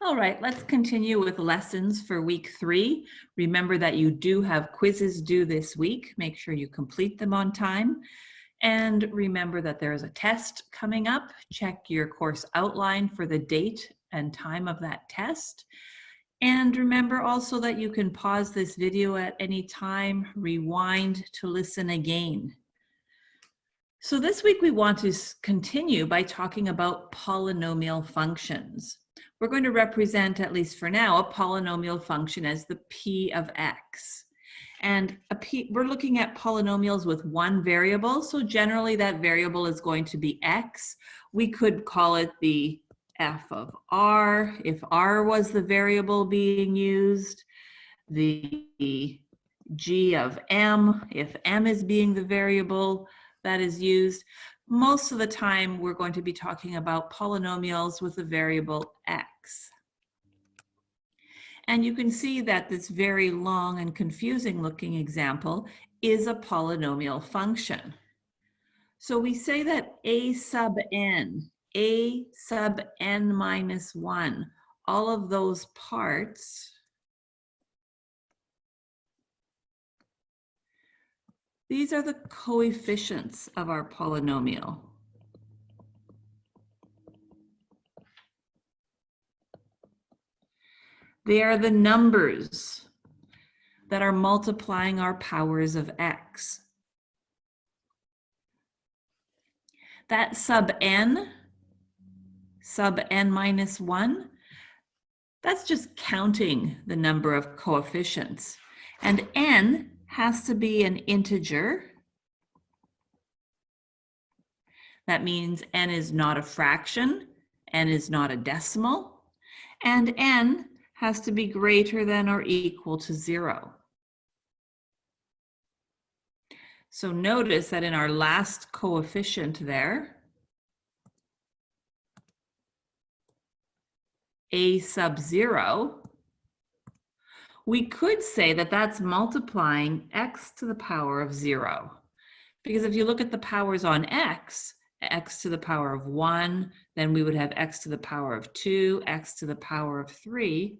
All right, let's continue with lessons for week 3. Remember that you do have quizzes due this week. Make sure you complete them on time. And remember that there is a test coming up. Check your course outline for the date and time of that test. And remember also that you can pause this video at any time, rewind to listen again. So this week we want to continue by talking about polynomial functions. We're going to represent, at least for now, a polynomial function as the p of x. And we're looking at polynomials with one variable, so generally that variable is going to be x. We could call it the f of r, if r was the variable being used, the g of m, if m is being the variable that is used. Most of the time, we're going to be talking about polynomials with a variable x. And you can see that this very long and confusing looking example is a polynomial function. So we say that a sub n minus 1, all of those parts, these are the coefficients of our polynomial. They are the numbers that are multiplying our powers of x. That sub n minus 1, that's just counting the number of coefficients. And n has to be an integer. That means n is not a fraction, n is not a decimal, and n has to be greater than or equal to 0. So notice that in our last coefficient there, a sub 0, we could say that that's multiplying x to the power of 0. Because if you look at the powers on x to the power of 1, then we would have x to the power of 2, x to the power of 3,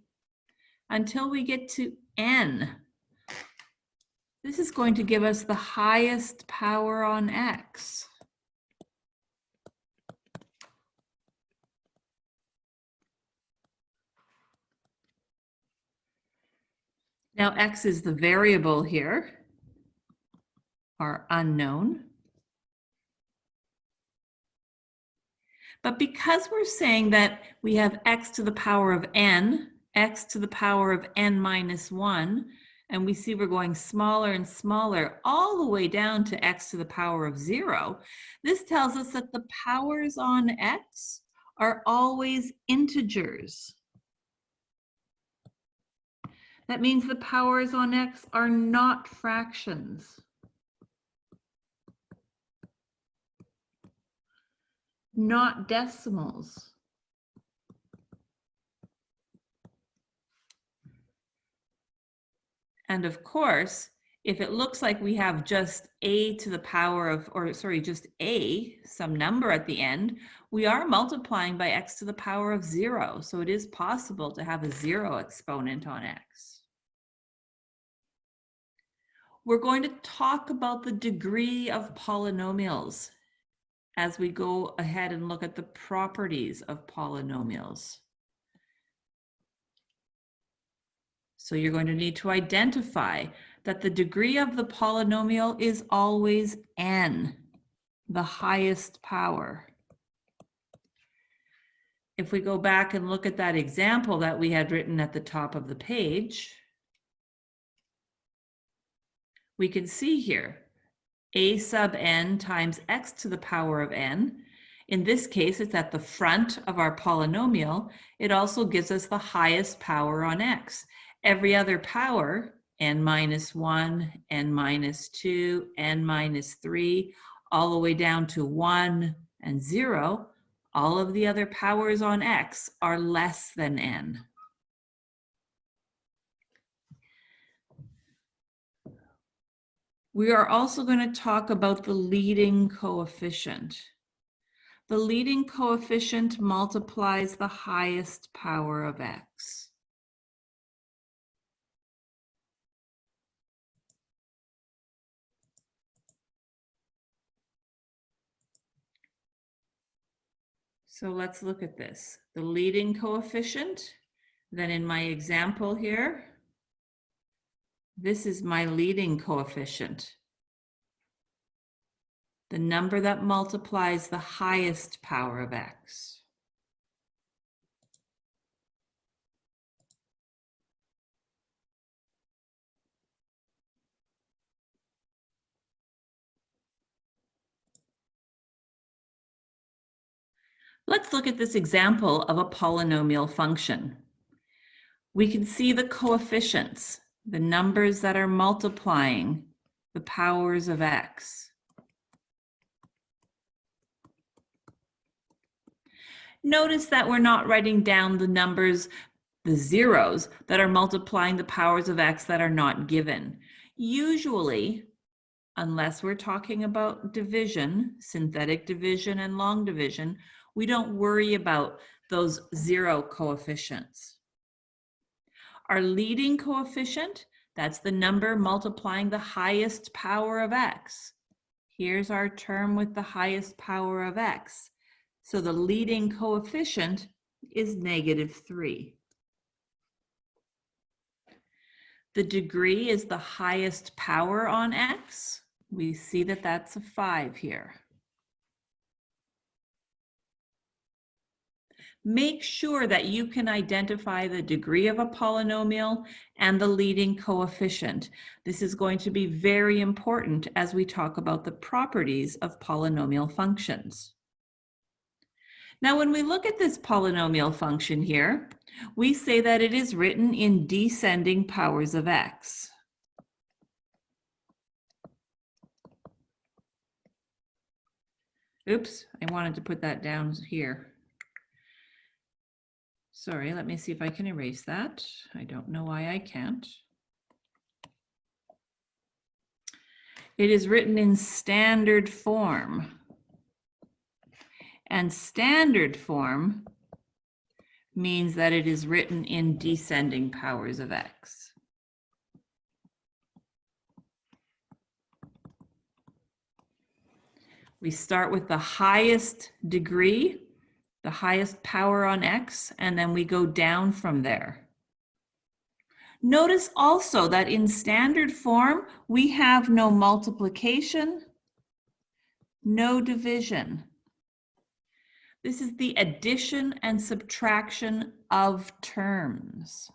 until we get to n. This is going to give us the highest power on x. Now x is the variable here, our unknown. But because we're saying that we have x to the power of n, x to the power of n minus 1, and we see we're going smaller and smaller all the way down to x to the power of 0, this tells us that the powers on x are always integers. That means the powers on x are not fractions. Not decimals. And of course, if it looks like we have just a to the power of, or sorry, just a, some number at the end, we are multiplying by x to the power of 0. So it is possible to have a 0 exponent on x. We're going to talk about the degree of polynomials as we go ahead and look at the properties of polynomials. So you're going to need to identify that the degree of the polynomial is always n, the highest power. If we go back and look at that example that we had written at the top of the page, we can see here a sub n times x to the power of n. In this case, it's at the front of our polynomial. It also gives us the highest power on x. Every other power, n minus 1, n minus 2, n minus 3, all the way down to 1 and 0, all of the other powers on x are less than n. We are also going to talk about the leading coefficient. The leading coefficient multiplies the highest power of x. So let's look at this. The leading coefficient, then in my example here, this is my leading coefficient. The number that multiplies the highest power of x. Let's look at this example of a polynomial function. We can see the coefficients, the numbers that are multiplying the powers of x. Notice that we're not writing down the numbers, the zeros, that are multiplying the powers of x that are not given. Usually, unless we're talking about division, synthetic division and long division, we don't worry about those zero coefficients. Our leading coefficient, that's the number multiplying the highest power of x. Here's our term with the highest power of x. So the leading coefficient is -3. The degree is the highest power on x. We see that that's a 5 here. Make sure that you can identify the degree of a polynomial and the leading coefficient. This is going to be very important as we talk about the properties of polynomial functions. Now, when we look at this polynomial function here, we say that it is written in descending powers of x. Oops, I wanted to put that down here. Sorry, let me see if I can erase that. I don't know why I can't. It is written in standard form. And standard form means that it is written in descending powers of x. We start with the highest degree, the highest power on x, and then we go down from there. Notice also that in standard form, we have no multiplication, no division. This is the addition and subtraction of terms.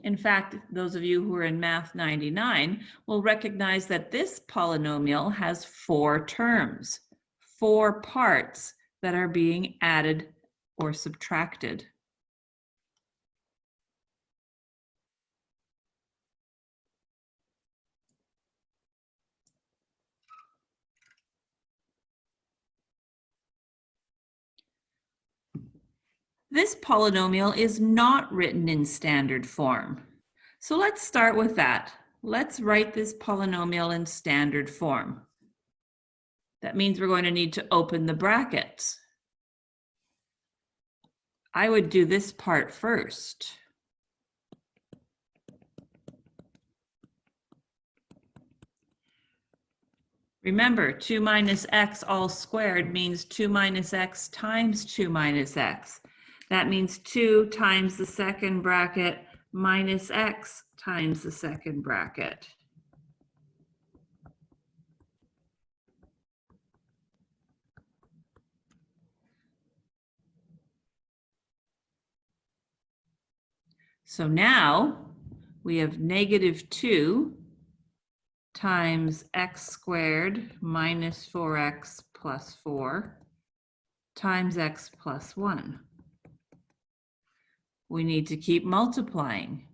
In fact, those of you who are in Math 99 will recognize that this polynomial has 4 terms, 4 parts that are being added or subtracted. This polynomial is not written in standard form. So let's start with that. Let's write this polynomial in standard form. That means we're going to need to open the brackets. I would do this part first. Remember, 2 minus x all squared means 2 minus x times 2 minus x. That means 2 times the second bracket minus x times the second bracket. So now we have -2 times x squared minus 4x plus 4 times x plus 1. We need to keep multiplying.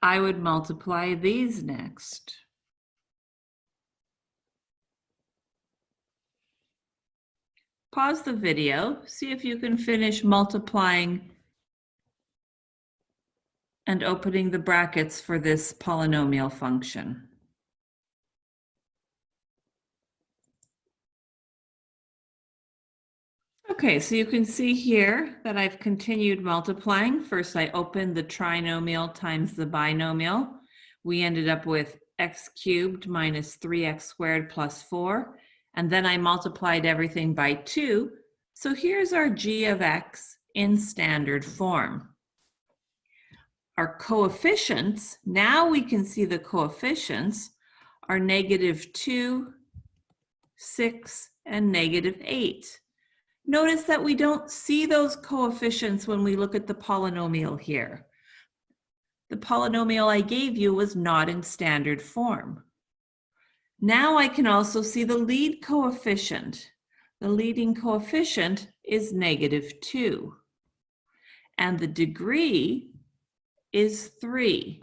I would multiply these next. Pause the video, see if you can finish multiplying and opening the brackets for this polynomial function. Okay, so you can see here that I've continued multiplying. First, I opened the trinomial times the binomial. We ended up with x cubed minus 3x squared plus 4. And then I multiplied everything by 2. So here's our g of x in standard form. Our coefficients, now we can see the coefficients, are -2, 6, and -8. Notice that we don't see those coefficients when we look at the polynomial here. The polynomial I gave you was not in standard form. Now I can also see the lead coefficient. The leading coefficient is -2. And the degree is 3.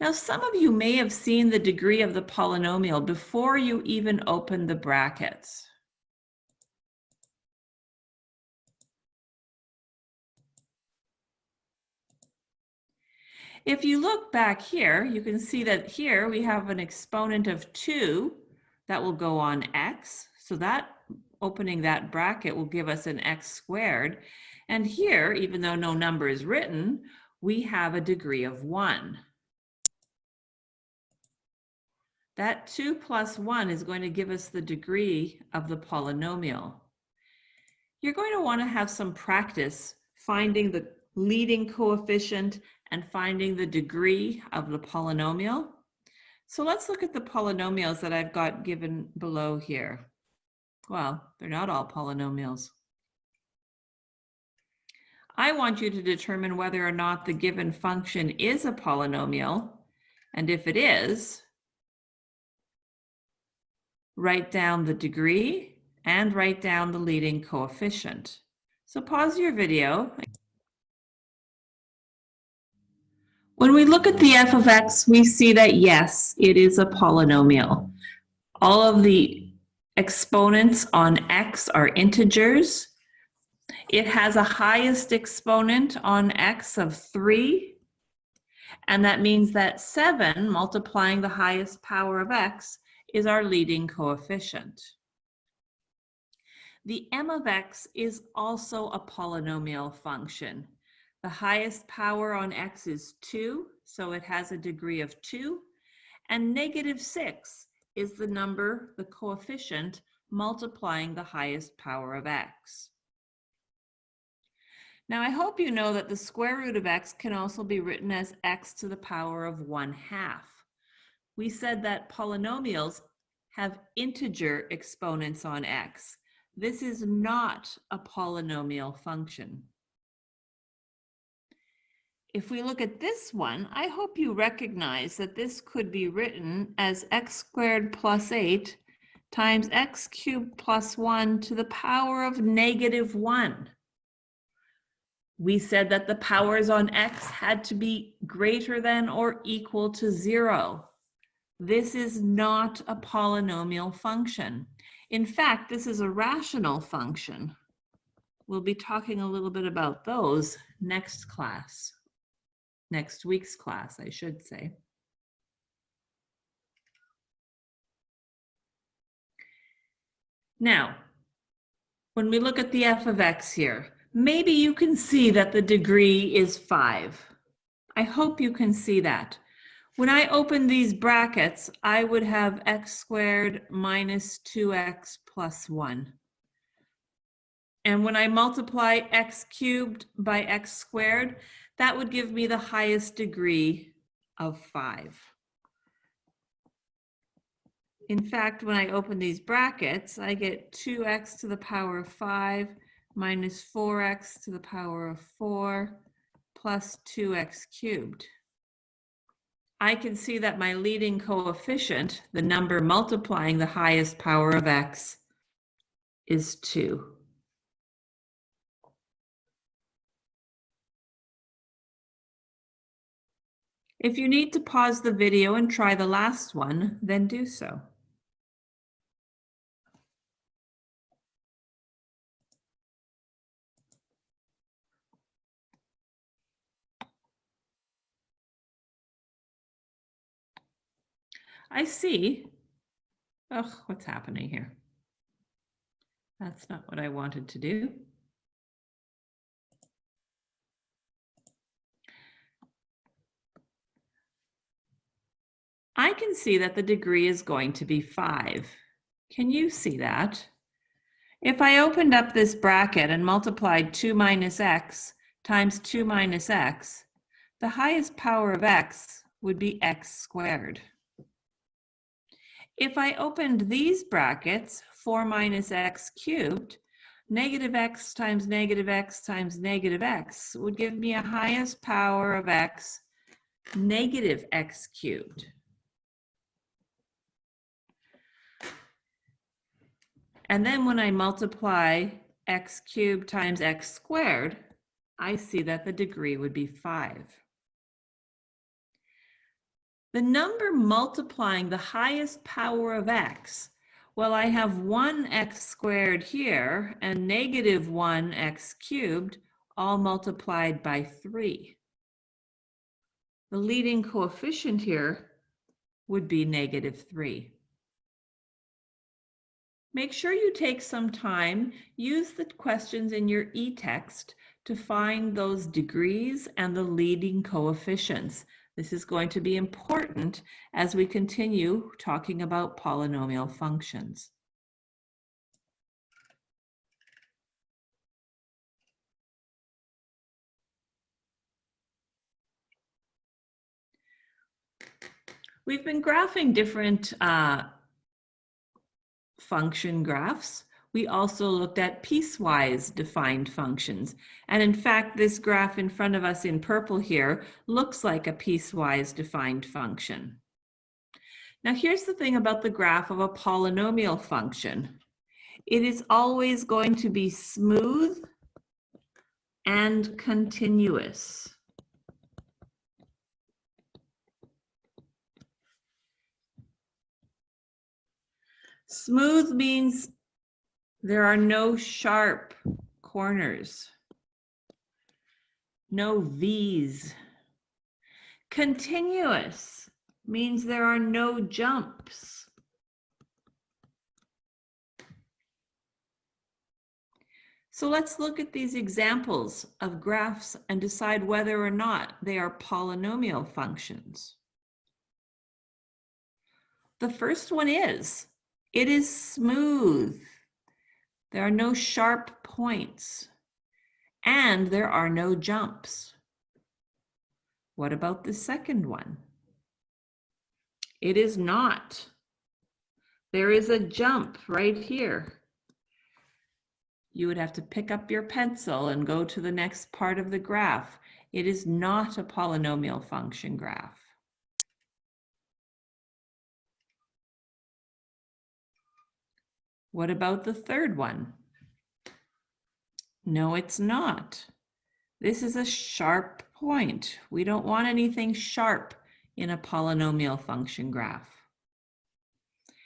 Now, some of you may have seen the degree of the polynomial before you even open the brackets. If you look back here, you can see that here we have an exponent of 2 that will go on x. So that opening that bracket will give us an x squared. And here, even though no number is written, we have a degree of 1. That 2 plus 1 is going to give us the degree of the polynomial. You're going to want to have some practice finding the leading coefficient and finding the degree of the polynomial. So let's look at the polynomials that I've got given below here. Well, they're not all polynomials. I want you to determine whether or not the given function is a polynomial, and if it is, write down the degree and write down the leading coefficient. So pause your video. When we look at the f of x, we see that yes, it is a polynomial. All of the exponents on x are integers. It has a highest exponent on x of 3, and that means that 7 multiplying the highest power of x is our leading coefficient. The m of x is also a polynomial function. The highest power on x is 2, so it has a degree of 2, and -6 is the number, the coefficient, multiplying the highest power of x. Now, I hope you know that the square root of x can also be written as x to the power of 1/2. We said that polynomials have integer exponents on x. This is not a polynomial function. If we look at this one, I hope you recognize that this could be written as x squared plus 8 times x cubed plus 1 to the power of -1. We said that the powers on x had to be greater than or equal to 0. This is not a polynomial function. In fact, this is a rational function. We'll be talking a little bit about those next class. Next week's class, I should say. Now, when we look at the f of x here, maybe you can see that the degree is 5. I hope you can see that. When I open these brackets, I would have x squared minus 2x plus 1. And when I multiply x cubed by x squared, that would give me the highest degree of 5. In fact, when I open these brackets, I get 2x to the power of 5 minus 4x to the power of 4 plus 2x cubed. I can see that my leading coefficient, the number multiplying the highest power of x, is 2. If you need to pause the video and try the last one, then do so. I see. Oh, what's happening here? That's not what I wanted to do. I can see that the degree is going to be 5. Can you see that? If I opened up this bracket and multiplied 2 minus x times 2 minus x, the highest power of x would be x squared. If I opened these brackets, 4 minus x cubed, negative x times negative x times negative x would give me a highest power of x, negative x cubed. And then when I multiply x cubed times x squared, I see that the degree would be 5. The number multiplying the highest power of x, well, I have 1x squared here and negative 1x cubed, all multiplied by 3. The leading coefficient here would be negative 3. Make sure you take some time, use the questions in your e-text to find those degrees and the leading coefficients. This is going to be important as we continue talking about polynomial functions. We've been graphing different function graphs. We also looked at piecewise defined functions. And in fact, this graph in front of us in purple here looks like a piecewise defined function. Now here's the thing about the graph of a polynomial function. It is always going to be smooth and continuous. Smooth means there are no sharp corners, no V's. Continuous means there are no jumps. So let's look at these examples of graphs and decide whether or not they are polynomial functions. The first one is, it is smooth. There are no sharp points, and there are no jumps. What about the second one? It is not. There is a jump right here. You would have to pick up your pencil and go to the next part of the graph. It is not a polynomial function graph. What about the third one? No, it's not. This is a sharp point. We don't want anything sharp in a polynomial function graph.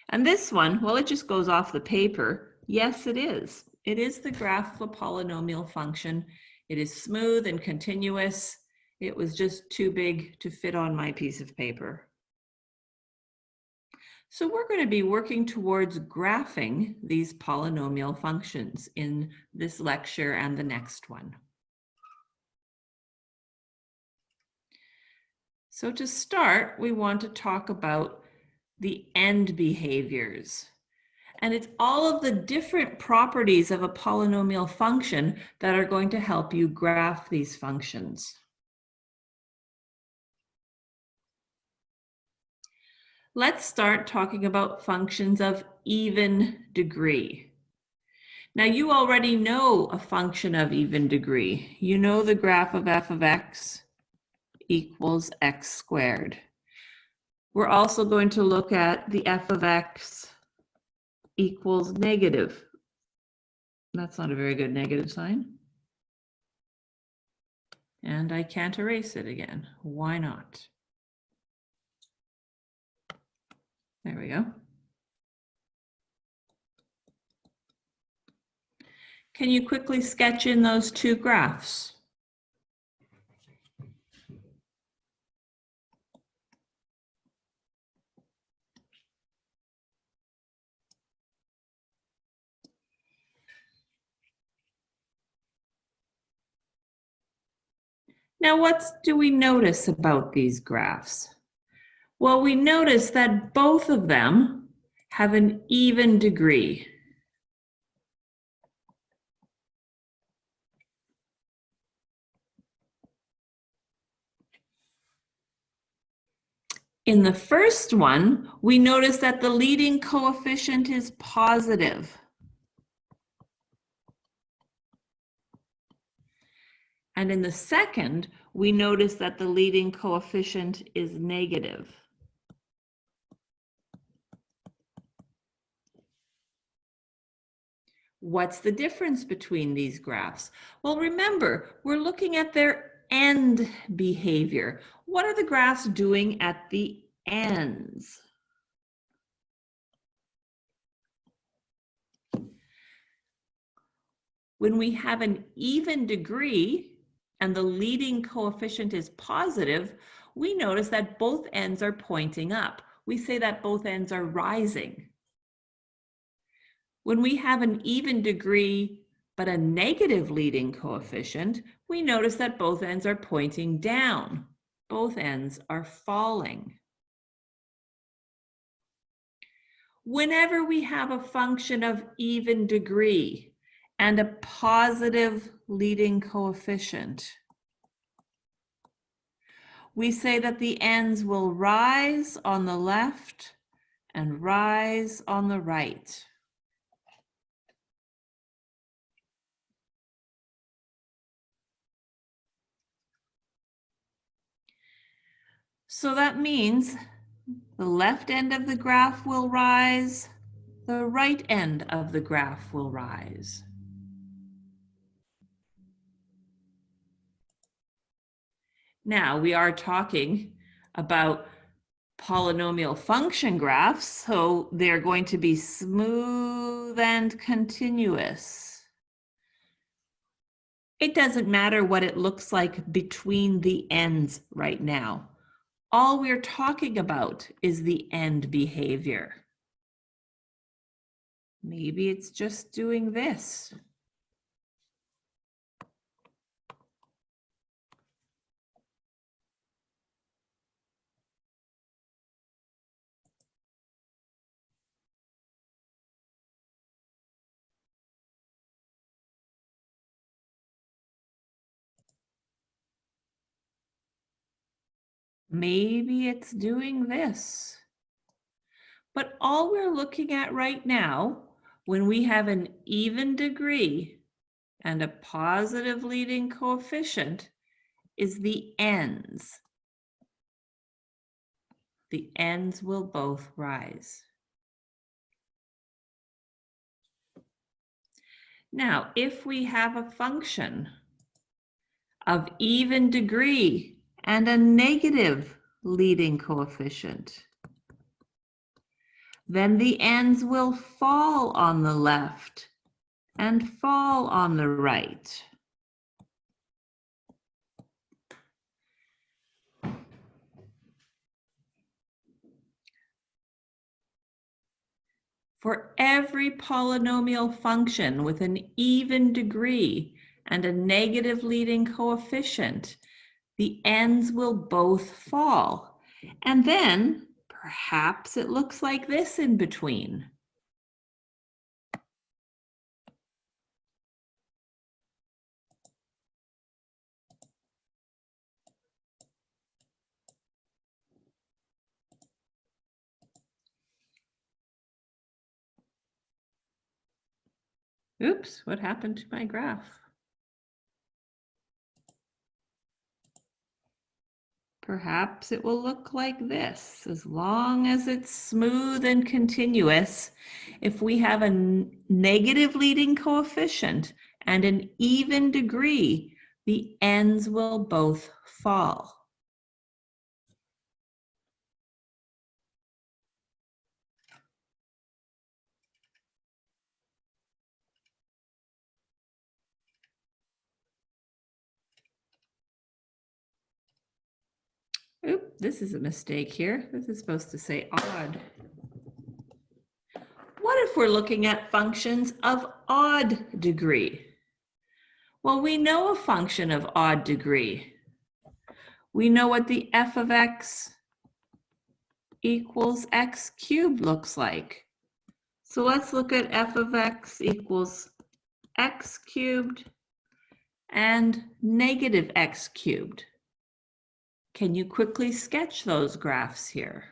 And this one, well, it just goes off the paper. Yes, it is. It is the graph of a polynomial function. It is smooth and continuous. It was just too big to fit on my piece of paper. So we're going to be working towards graphing these polynomial functions in this lecture and the next one. So to start, we want to talk about the end behaviors. And it's all of the different properties of a polynomial function that are going to help you graph these functions. Let's start talking about functions of even degree. Now you already know a function of even degree. You know the graph of f of x equals x squared. We're also going to look at the f of x equals negative. That's not a very good negative sign. And I can't erase it again. Why not? There we go. Can you quickly sketch in those two graphs? Now, what do we notice about these graphs? Well, we notice that both of them have an even degree. In the first one, we notice that the leading coefficient is positive. And in the second, we notice that the leading coefficient is negative. What's the difference between these graphs? Well, remember, we're looking at their end behavior. What are the graphs doing at the ends? When we have an even degree and the leading coefficient is positive, we notice that both ends are pointing up. We say that both ends are rising. When we have an even degree but a negative leading coefficient, we notice that both ends are pointing down. Both ends are falling. Whenever we have a function of even degree and a positive leading coefficient, we say that the ends will rise on the left and rise on the right. So that means the left end of the graph will rise, the right end of the graph will rise. Now we are talking about polynomial function graphs, so they're going to be smooth and continuous. It doesn't matter what it looks like between the ends right now. All we're talking about is the end behavior. Maybe it's just doing this. Maybe it's doing this. But all we're looking at right now, when we have an even degree and a positive leading coefficient, is the ends. The ends will both rise. Now, if we have a function of even degree and a negative leading coefficient, then the ends will fall on the left and fall on the right. For every polynomial function with an even degree and a negative leading coefficient, the ends will both fall. And then perhaps it looks like this in between. Oops, what happened to my graph? Perhaps it will look like this, as long as it's smooth and continuous. If we have a negative leading coefficient and an even degree, the ends will both fall. Oop, this is a mistake here. This is supposed to say odd. What if we're looking at functions of odd degree? Well, we know a function of odd degree. We know what the f of x equals x cubed looks like. So let's look at f of x equals x cubed and negative x cubed. Can you quickly sketch those graphs here?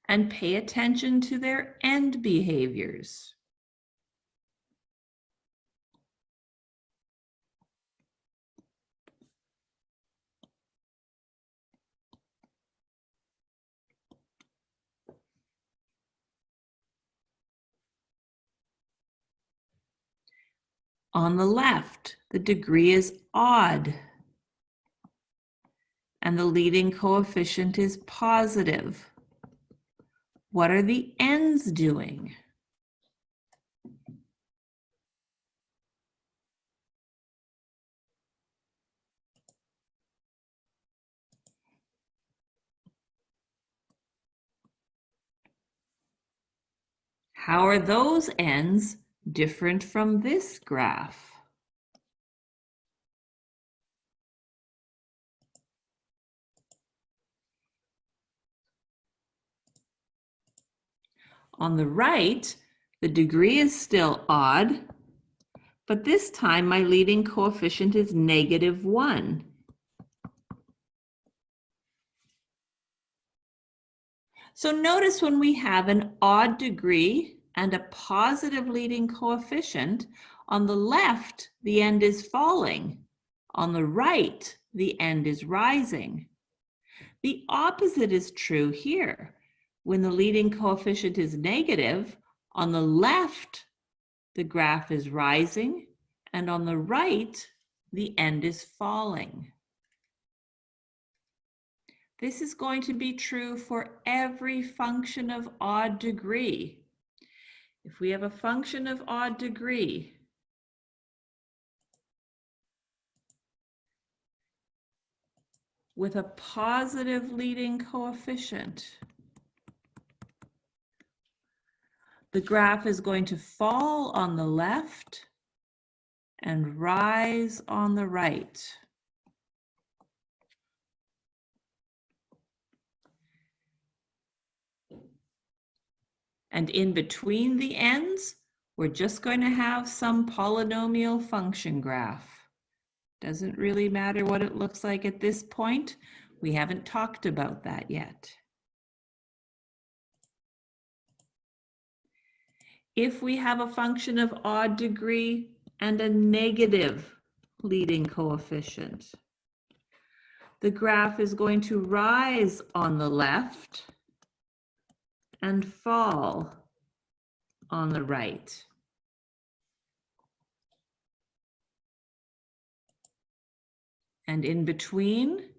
And pay attention to their end behaviors. On the left, the degree is odd, and the leading coefficient is positive. What are the ends doing? How are those ends different from this graph? On the right, the degree is still odd, but this time my leading coefficient is -1. So notice when we have an odd degree and a positive leading coefficient, on the left, the end is falling. On the right, the end is rising. The opposite is true here. When the leading coefficient is negative, on the left, the graph is rising, and on the right, the end is falling. This is going to be true for every function of odd degree. If we have a function of odd degree, with a positive leading coefficient, the graph is going to fall on the left and rise on the right. And in between the ends, we're just going to have some polynomial function graph. Doesn't really matter what it looks like at this point. We haven't talked about that yet. If we have a function of odd degree and a negative leading coefficient, the graph is going to rise on the left and fall on the right. And in between,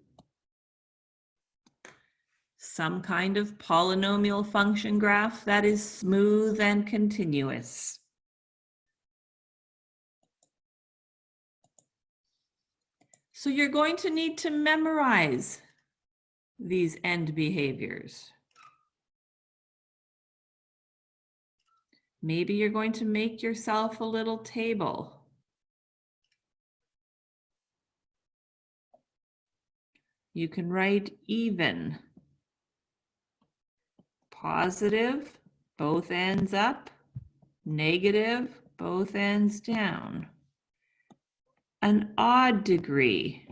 some kind of polynomial function graph that is smooth and continuous. So you're going to need to memorize these end behaviors. Maybe you're going to make yourself a little table. You can write even, positive, both ends up, negative, both ends down. An odd degree.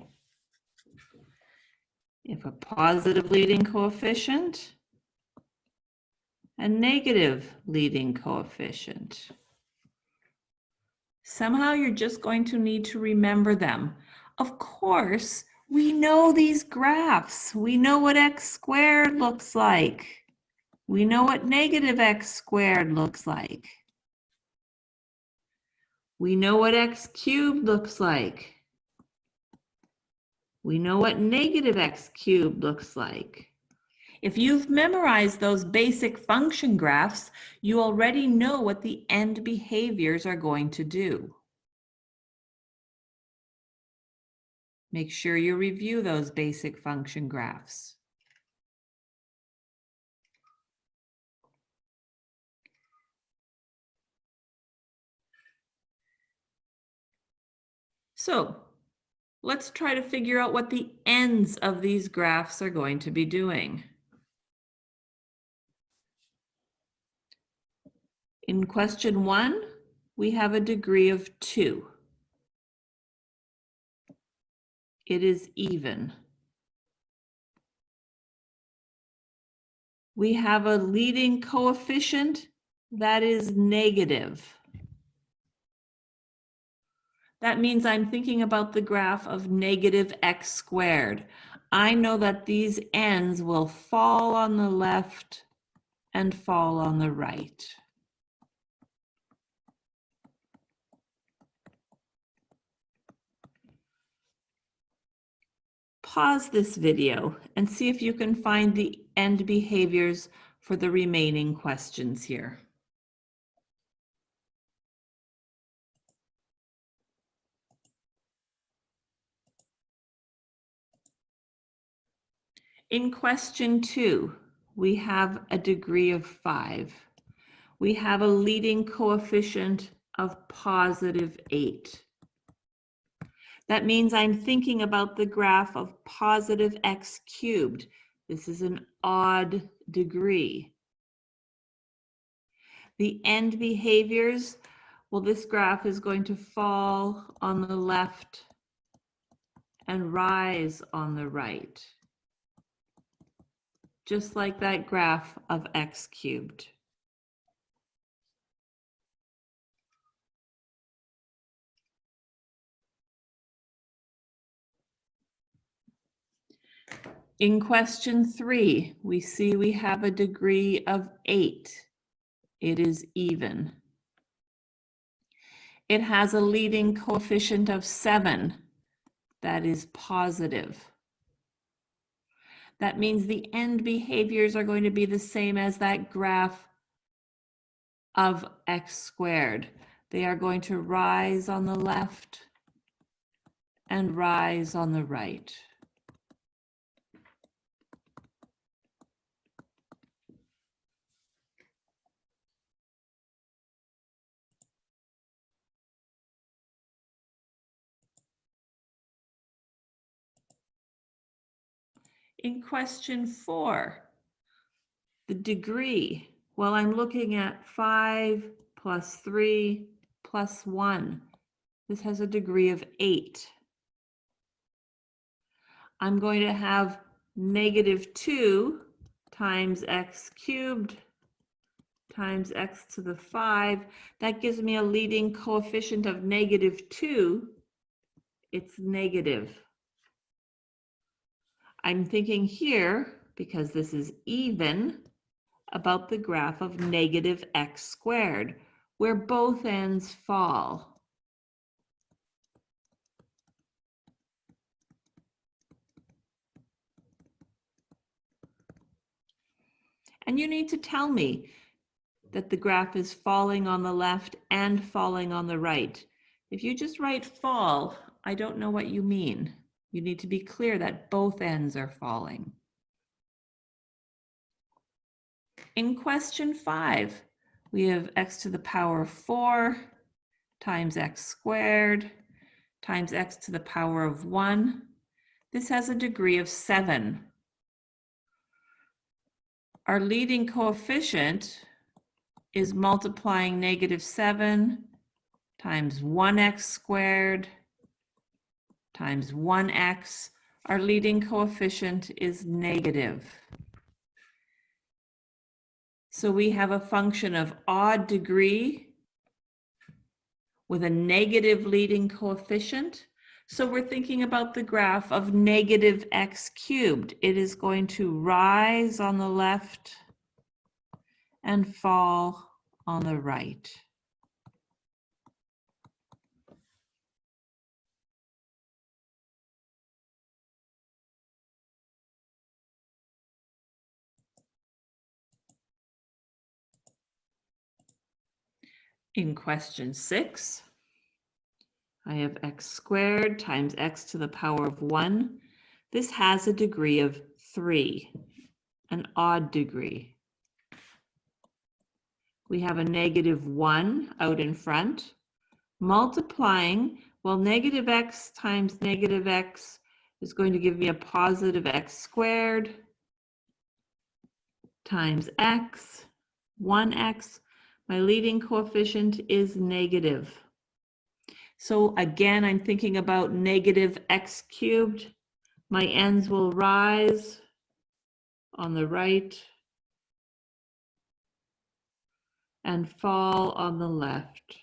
If a positive leading coefficient, a negative leading coefficient. Somehow you're just going to need to remember them. Of course, we know these graphs. We know what x squared looks like. We know what negative x squared looks like. We know what x cubed looks like. We know what negative x cubed looks like. If you've memorized those basic function graphs, you already know what the end behaviors are going to do. Make sure you review those basic function graphs. So Let's try to figure out what the ends of these graphs are going to be doing. In question 1, we have a degree of 2. It is even. We have a leading coefficient that is negative. That means I'm thinking about the graph of negative x squared. I know that these ends will fall on the left and fall on the right. Pause this video and see if you can find the end behaviors for the remaining questions here. In question 2, we have a degree of 5. We have a leading coefficient of positive 8. That means I'm thinking about the graph of positive x cubed. This is an odd degree. The end behaviors, well, this graph is going to fall on the left and rise on the right, just like that graph of x cubed. In question 3, we see we have a degree of 8. It is even. It has a leading coefficient of 7. That is positive. That means the end behaviors are going to be the same as that graph of x squared. They are going to rise on the left and rise on the right. In question 4, the degree, well, I'm looking at 5 plus 3 plus 1. This has a degree of 8. I'm going to have negative 2 times x cubed times x to the 5. That gives me a leading coefficient of negative 2. It's negative. I'm thinking here, because this is even, about the graph of negative x squared, where both ends fall. And you need to tell me that the graph is falling on the left and falling on the right. If you just write fall, I don't know what you mean. You need to be clear that both ends are falling. In question 5, we have x to the power of 4 times x squared times x to the power of 1. This has a degree of 7. Our leading coefficient is multiplying negative 7 times 1x squared times 1x. Our leading coefficient is negative. So we have a function of odd degree with a negative leading coefficient. So we're thinking about the graph of negative x cubed. It is going to rise on the left and fall on the right. In question 6, I have x squared times x to the power of 1. This has a degree of 3, an odd degree. We have a negative 1 out in front. Multiplying Well, negative x times negative x is going to give me a positive x squared times x, 1x. My leading coefficient is negative. So again, I'm thinking about negative x cubed. My ends will rise on the right and fall on the left.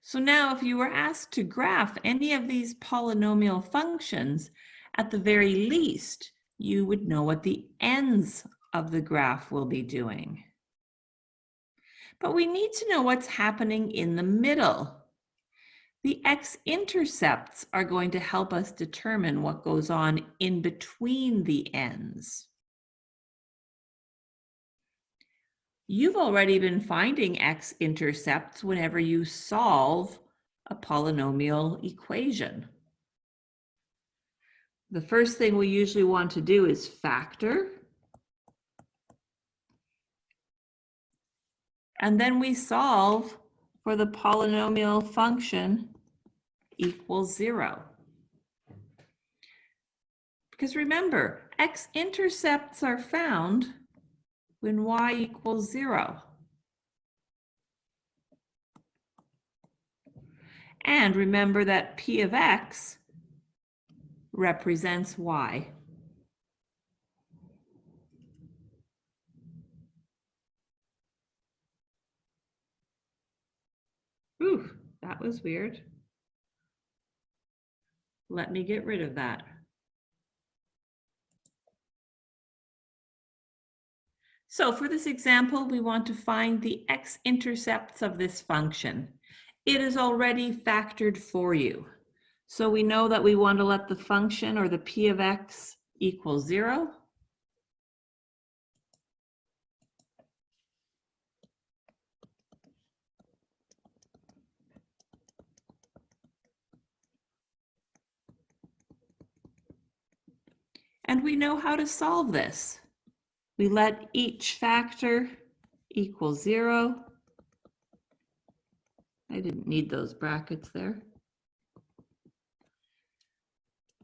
So now if you were asked to graph any of these polynomial functions, at the very least, you would know what the ends of the graph will be doing. But we need to know what's happening in the middle. The x-intercepts are going to help us determine what goes on in between the ends. You've already been finding x-intercepts whenever you solve a polynomial equation. The first thing we usually want to do is factor. And then we solve for the polynomial function equals 0. Because remember, x-intercepts are found when y equals 0. And remember that p of x represents y. Ooh, that was weird. Let me get rid of that. So for this example, we want to find the x-intercepts of this function. It is already factored for you. So we know that we want to let the function, or the p of x, equal 0. And we know how to solve this. We let each factor equal 0. I didn't need those brackets there.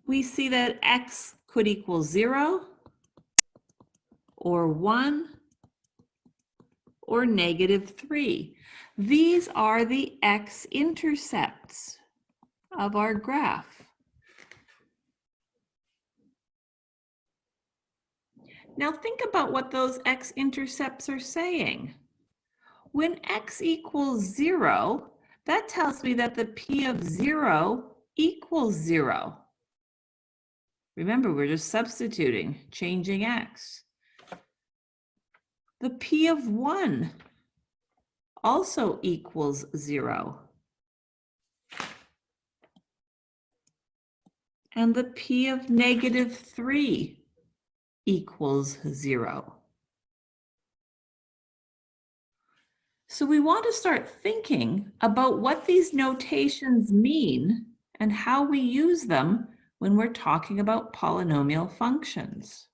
We see that x could equal 0, or 1, or -3. These are the x-intercepts of our graph. Now think about what those x-intercepts are saying. When x equals 0, that tells me that the p of 0 equals 0. Remember, we're just substituting, changing x. The p of 1 also equals 0. And the p of -3 equals 0. So we want to start thinking about what these notations mean and how we use them when we're talking about polynomial functions.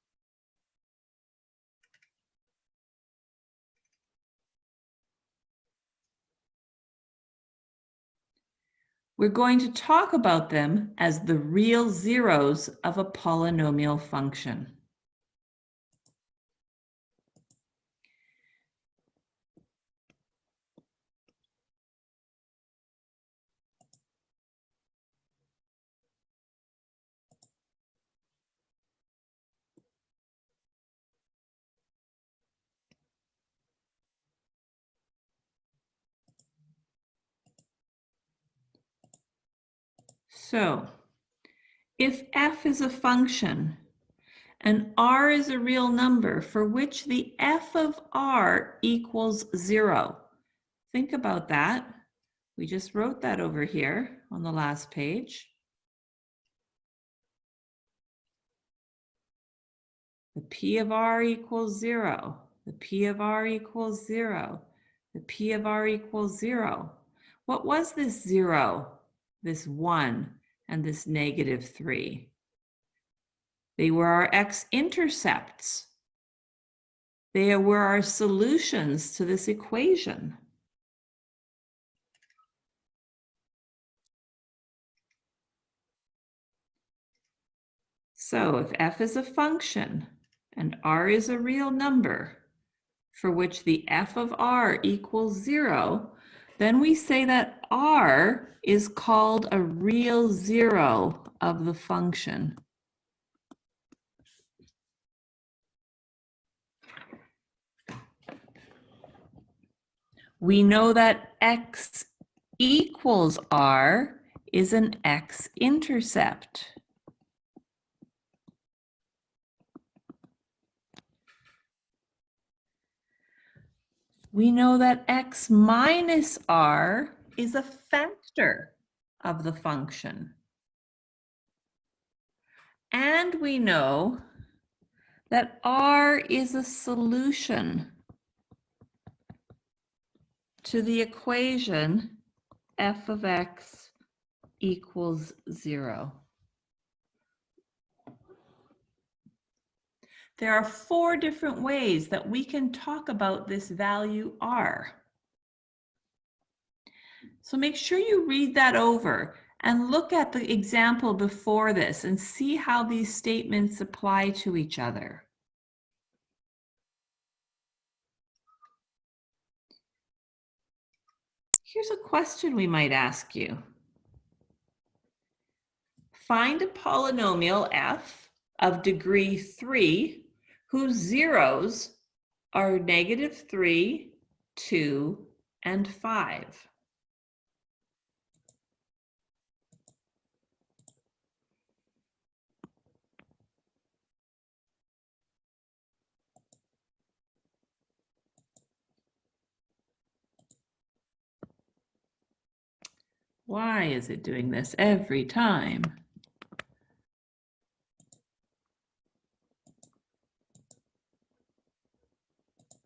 We're going to talk about them as the real zeros of a polynomial function. So, if f is a function and r is a real number for which the f of r equals 0, think about that. We just wrote that over here on the last page. The p of r equals 0. The p of r equals 0. The p of r equals 0. What was this 0? This 1 and this -3. They were our x-intercepts. They were our solutions to this equation. So if f is a function and r is a real number for which the f of r equals 0, then we say that r is called a real zero of the function. We know that x equals r is an x-intercept. We know that x minus r is a factor of the function. And we know that r is a solution to the equation f of x equals 0. There are 4 different ways that we can talk about this value r. So make sure you read that over and look at the example before this and see how these statements apply to each other. Here's a question we might ask you. Find a polynomial f of degree 3 whose zeros are -3, 2, and 5. Why is it doing this every time?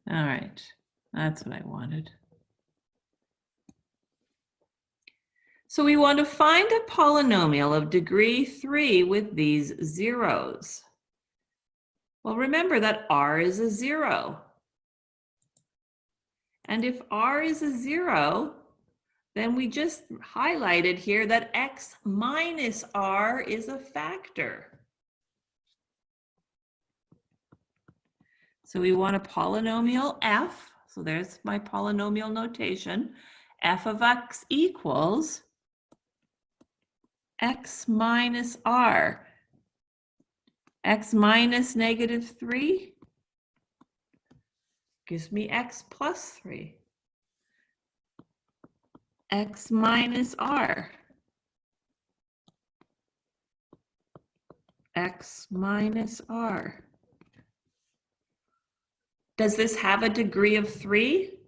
All right, that's what I wanted. So we want to find a polynomial of degree 3 with these zeros. Well, remember that r is a 0. And if r is a 0, then we just highlighted here that x minus r is a factor. So we want a polynomial f. So there's my polynomial notation. F of x equals x minus r. X minus -3 gives me x plus 3. X minus r. X minus r. Does this have a degree of 3?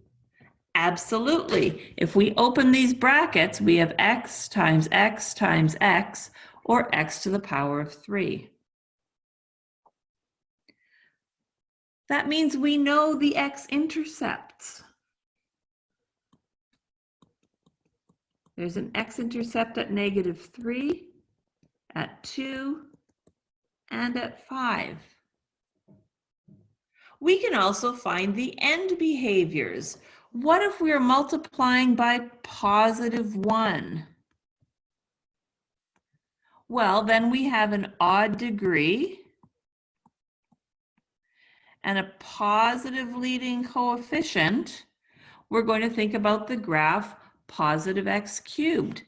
Absolutely. If we open these brackets, we have x times x times x, or x to the power of 3. That means we know the x-intercepts. There's an x-intercept at -3, at 2, and at 5. We can also find the end behaviors. What if we are multiplying by +1? Well, then we have an odd degree and a positive leading coefficient. We're going to think about the graph positive x cubed,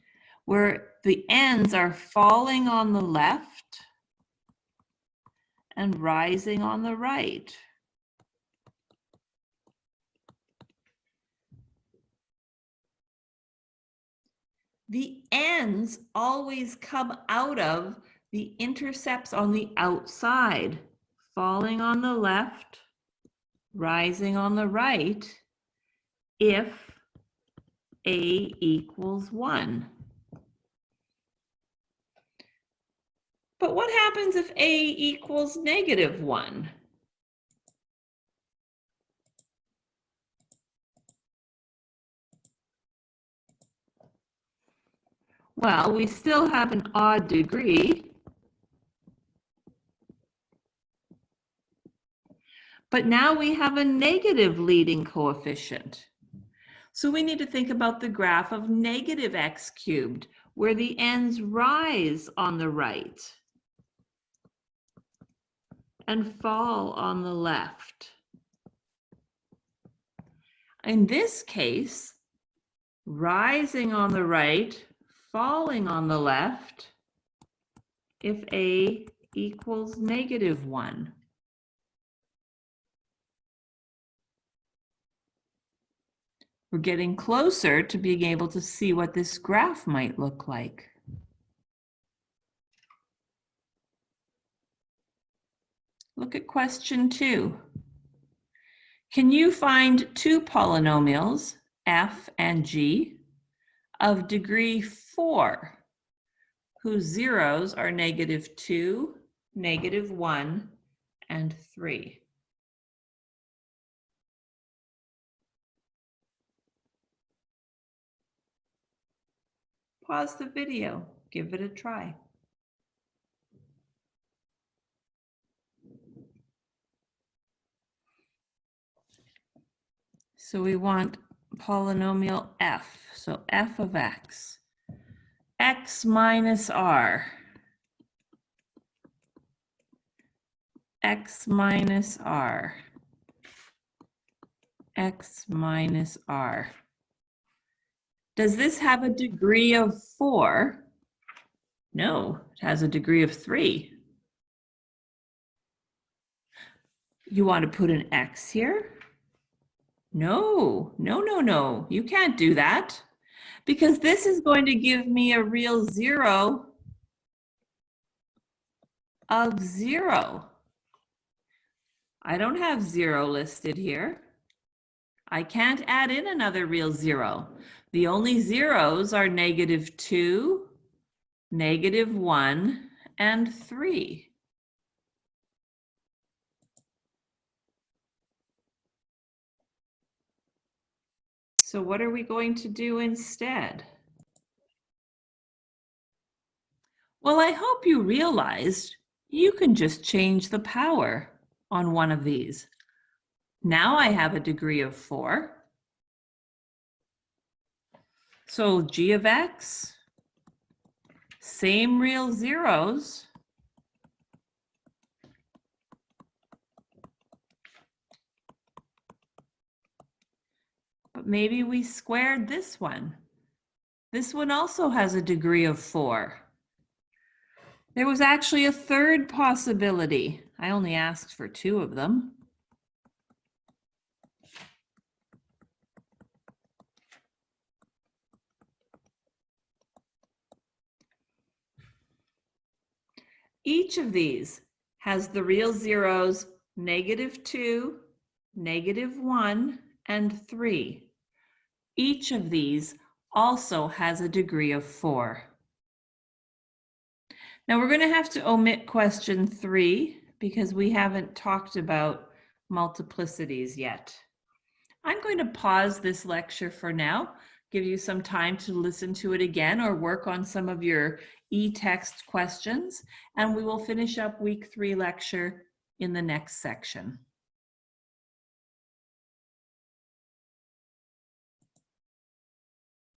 where the ends are falling on the left and rising on the right. The ends always come out of the intercepts on the outside, falling on the left, rising on the right, if a equals 1. But what happens if a equals -1? Well, we still have an odd degree, but now we have a negative leading coefficient. So we need to think about the graph of negative x cubed, where the ends rise on the right and fall on the left. In this case, rising on the right, falling on the left, if a equals -1. We're getting closer to being able to see what this graph might look like. Look at question 2. Can you find two polynomials, f and g, of degree 4, whose zeros are -2, -1, and 3? Pause the video, give it a try. So we want polynomial f, so f of x. X minus r. X minus r. X minus r. Does this have a degree of 4? No, it has a degree of 3. You want to put an x here? No, no, no, no, you can't do that, because this is going to give me a real 0 of 0. I don't have 0 listed here. I can't add in another real 0. The only zeros are -2, -1, and 3. So what are we going to do instead? Well, I hope you realized you can just change the power on one of these. Now I have a degree of 4. So g of x, same real zeros, but maybe we squared this one. This one also has a degree of 4. There was actually a third possibility. I only asked for 2 of them. Each of these has the real zeros -2, -1, and 3. Each of these also has a degree of 4. Now we're going to have to omit question 3 because we haven't talked about multiplicities yet. I'm going to pause this lecture for now, give you some time to listen to it again or work on some of your e-text questions, and we will finish up week 3 lecture in the next section.